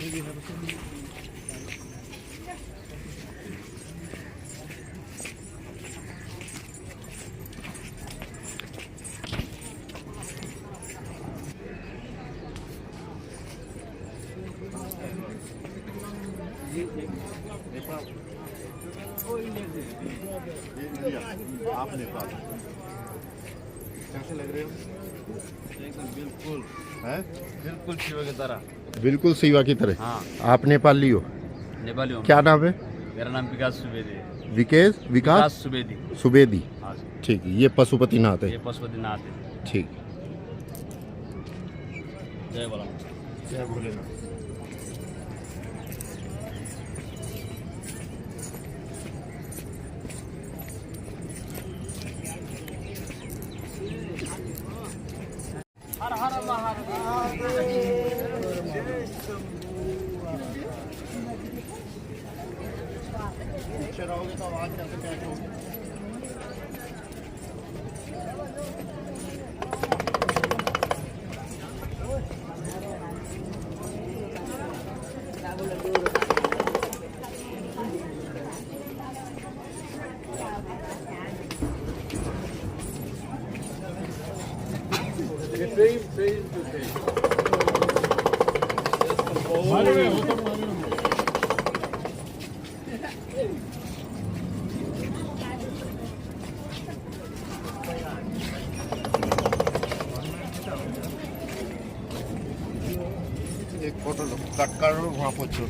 आप नेपाल कैसे लग रहे हो? एकदम बिल्कुल हैं? बिल्कुल शिवा की तरह। बिल्कुल सेवा की तरह। हाँ, आप नेपाली हो? नेपाली हूँ। क्या नाम है? मेरा नाम विकास सुवेदी है। विकास सुवेदी। सुवेदी। हाँ जी। ठीक है, ये पशुपतिनाथ है। ये पशुपतिनाथ है। ठीक। जय बोला। जय भोलेनाथ। हर हर महादेव। पीछे रहोगे तो आवाज कैसे कैच होगी? एक फोटो लो, कट करो, वहाँ पहुँचो।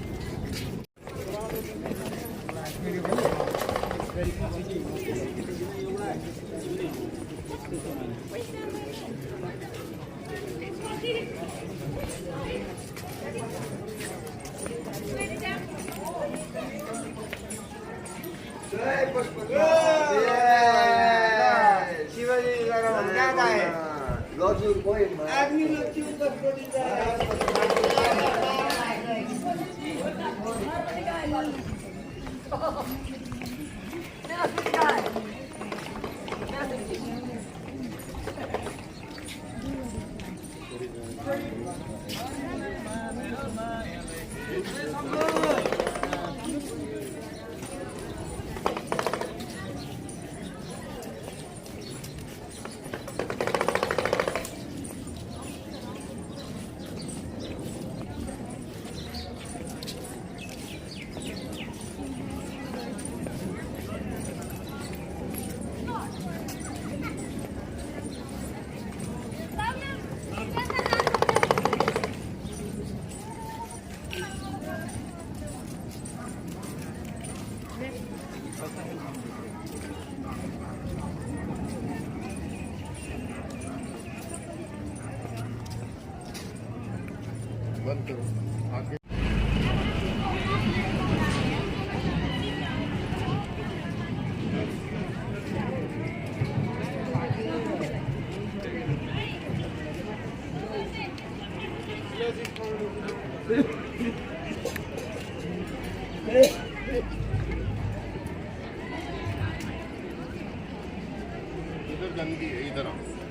शिवाजी ज्यादा है लज्जू कोई आदमी लज्जू बंद करो आगे। इधर गंदगी है, इधर आओ।